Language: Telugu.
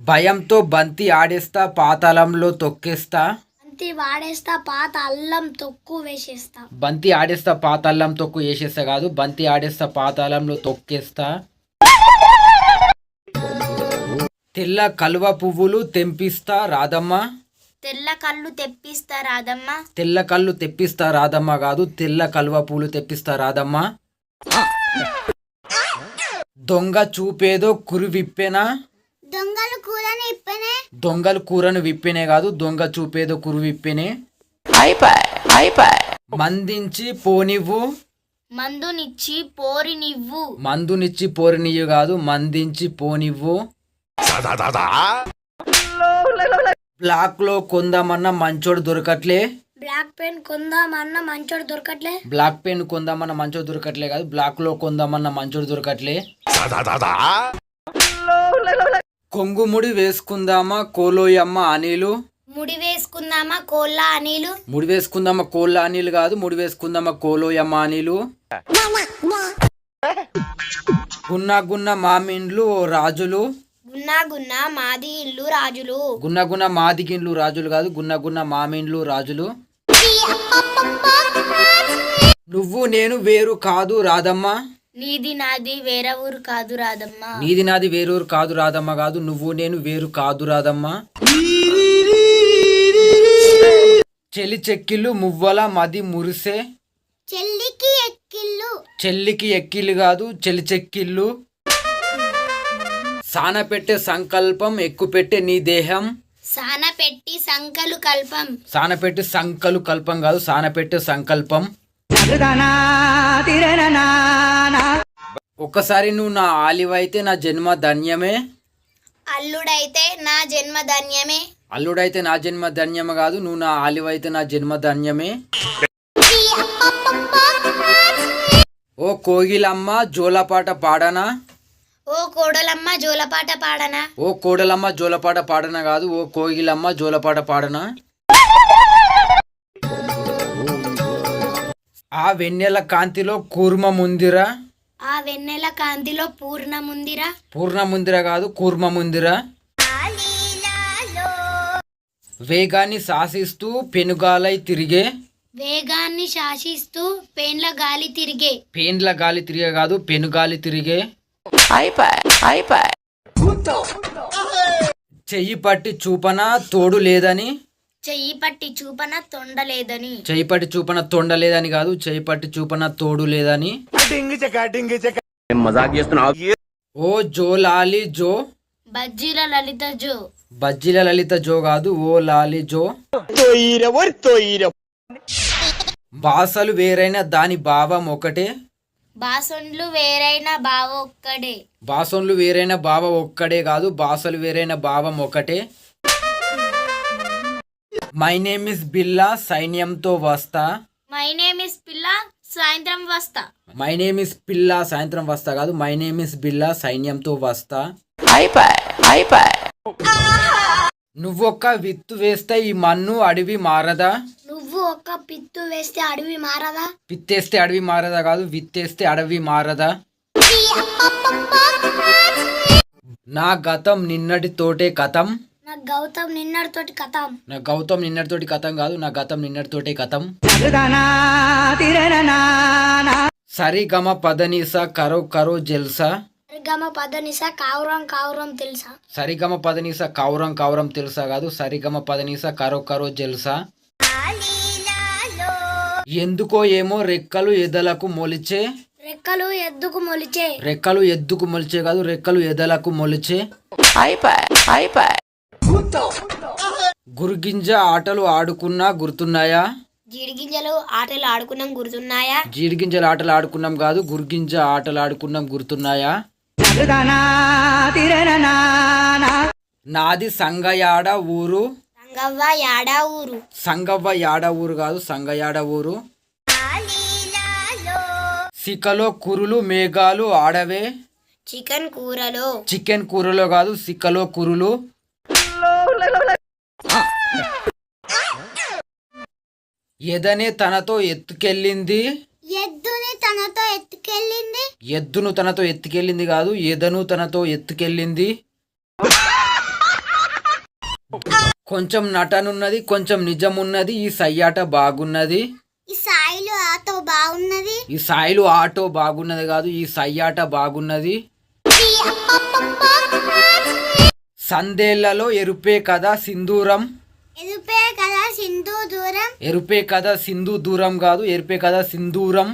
భయంతో బంతి ఆడేస్తా పాతాళంలో తొక్కేస్తా. బంతి వాడేస్తా పాత అల్లం తొక్కు వేసేస్తా. బంతి ఆడేస్తా పాతాళం తొక్కు వేసేస్తా కాదు, బంతి ఆడేస్తా పాతాళంలో తొక్కేస్తా. తెల్ల కలువ పువ్వులు తెంపిస్తా రాదమ్మ. తెల్ల కళ్ళు తెప్పిస్తా రాదమ్మ. తెల్ల కళ్ళు తెప్పిస్తా రాదమ్మ కాదు, తెల్ల కలువ పువ్వులు తెప్పిస్తా రాదమ్మ. దొంగ చూపేదో కురు విప్పెనా. దొంగలు కూరని ఇప్పనే. దొంగలు కూరను విప్పెనే కాదు, దొంగ చూపేదో కురు విప్పెనే. మందించి పోనివ్వు. మందునిచ్చి పోరినివ్వు. మందునిచ్చి పోరినివ్వు కాదు, మందించి పోనివ్వు. బ్లాక్ లో కొందామన్న మంచోడు దొరకట్లే. బ్లాక్ పెన్ కొందామన్న మంచోడు దొరకట్లే. బ్లాక్ పెన్ కొందామన్న మంచోడు దొరకట్లే కాదు, బ్లాక్ లో కొందామన్న మంచోడు దొరకట్లే. కొంగు ముడి వేసుకుందామా కోలోయమ్మ అనిలు. ముడి వేసుకుందామా కోళ్ళ అనిలు. ముడి వేసుకుందామా కోళ్ళ అనిలు కాదు, ముడి వేసుకుందామా కోలోయమ్మ అనిలు. గున్న గున్న మామిండ్లు రాజులు. గున్న గున్న మాది ఇల్లు రాజులు. గున్న గున్న మాదిగిండ్లు రాజులు కాదు, గున్న గున్న మామిండ్లు రాజులు. నువ్వు నేను వేరు కాదు రాదమ్మ. నీది నాది వేరే ఊరు కాదు రాదమ్మ. నీది నాది వేరూరు కాదు రాదమ్మ కాదు, నువ్వు నేను వేరు కాదు రాదమ్మ. చెలి చెక్కిళ్ళు మువ్వల మది మురిసే. చెల్లికి ఎక్కిళ్ళు. చెల్లికి ఎక్కిళ్ళు కాదు, చెలి చెక్కిళ్ళు. సాన పెట్టే సంకల్పం ఎక్కు పెట్టే నీ దేహం. సాన పెట్టి సంకలు కల్పం. సాన పెట్టి సంకలు కల్పం కాదు, సాన పెట్టే సంకల్పం. ఒక్కసారి నువ్వు నా ఆలివైతే నా జన్మ ధన్యమే. అల్లుడైతే నా జన్మ ధన్యమే. అల్లుడైతే నా జన్మ ధన్యమే కాదు, నువ్వు నా ఆలివైతే నా జన్మ ధన్యమే. ఓ కోగిలమ్మ జోలపాట పాడనా. ఓ కోడలమ్మ జోలపాట పాడనా. ఓ కోడలమ్మ జోలపాట పాడనా కాదు, ఓ కోగిలమ్మ జోలపాట పాడనా. ఆ వెన్నెల కాంతిలో కూర్మముందిరా. ఆ వెన్నెల కాంతిలో పూర్ణముందిరా. పూర్ణముందిర కాదు, కూర్మముందిరా. వేగాన్ని శాసిస్తూ పెనుగాలై తిరిగే. వేగాన్ని శాసిస్తూ పేన్ల గాలి తిరిగే. పేన్ల గాలి తిరిగే కాదు, పెనుగాలి తిరిగే. చెయ్యి పట్టి చూపన తోడు లేదని. చెయ్యి పట్టి చూపన తొండలేదని. చెయ్యి పట్టి చూపన తొండ లేదని కాదు, చెయ్యి పట్టి చూపన తోడు లేదని. ఓ జో లాలి జో. బజ్జీల లలిత జో. బజ్జీల లలిత జో కాదు, ఓ లాలి జో. భాషలు వేరైన దాని భావం ఒకటే. బాసన్లు వేరైన బావ ఒక్కడే. భాషలు వేరైన భావ ఒక్కడే కాదు, భాషలు వేరైన భావం ఒకటే. మై నేమ్ ఇస్ బిల్లా సైన్యంతో వస్తా. మై నేమ్ ఇస్ పిల్ల సాయంత్రం వస్తా. మై నేమ్ ఇస్ పిల్లా సాయంత్రం వస్తా కాదు, మై నేమ్ ఇస్ బిల్లా సైన్యంతో వస్తా. నువ్వొక్క విత్తు వేస్తే ఈ మన్ను అడవి మారదా. నువ్వు ఒక పిత్తు వేస్తే అడవి మారదా. పిత్తేస్తే అడవి మారదా కాదు, విత్తేస్తే అడవి మారదా. నా గతం నిన్నటితోటే కథం. నా గౌతమ్ నిన్నటితోటి కథం. నా గౌతమ్ నిన్నటితోటి కథం కాదు, నా గతం నిన్నటితోటే కథం. సరిగమ పదనిస కరో కరో జల్సా. సరిగమ పదనిస కావురం కావురం తెలుసా. సరిగమ పదనిస కావురం కావురం తెలుసా కాదు, సరిగమ పదనిస కరో కరో జల్సా. ఎందుకో ఏమో రెక్కలు ఎదలకు మొలిచే. రెక్కలు ఎద్దుకు మొలిచే. రెక్కలు ఎద్దుకు మొలిచే కాదు, రెక్కలు ఎదలకు మొలిచే. గురిగింజ ఆటలు ఆడుకున్నా గుర్తున్నాయా. జీడిగింజలు ఆటలు ఆడుకున్నాం గుర్తున్నాయా. జీడిగింజలు ఆటలు ఆడుకున్నాం కాదు, గురిగింజ ఆటలు ఆడుకున్నాం గుర్తున్నాయా. నాది సంగయాడ ఊరు. సంగవ్వ యాడ ఊరు. సంగవ్వ యాడ ఊరు కాదు, సంగయాడ ఊరు. సికలో కురులు మేఘాలు ఆడవే. చికెన్ కూరలో. చికెన్ కూరలో కాదు, సికలో కురులు. ఎదనే తనతో ఎత్తుకెళ్ళింది. ఎద్దుని తనతో ఎత్తుకెళ్ళింది. ఎద్దును తనతో ఎత్తుకెళ్ళింది కాదు, ఎదను తనతో ఎత్తుకెళ్ళింది. కొంచెం నటనున్నది, కొంచెం నిజమున్నది. ఈ సయ్యాట బాగున్నది. ఈ సాయిలు ఆటో బాగున్నది. ఈ సాయిలు ఆటో బాగున్నది కాదు, ఈ సయ్యాట బాగున్నది. సందేళ్లలో ఎరుపే కదా సింధూరం. ఎరుపే కదా సింధు దూరం. ఎరుపే కదా సింధు దూరం కాదు, ఎరుపే కదా సింధూరం.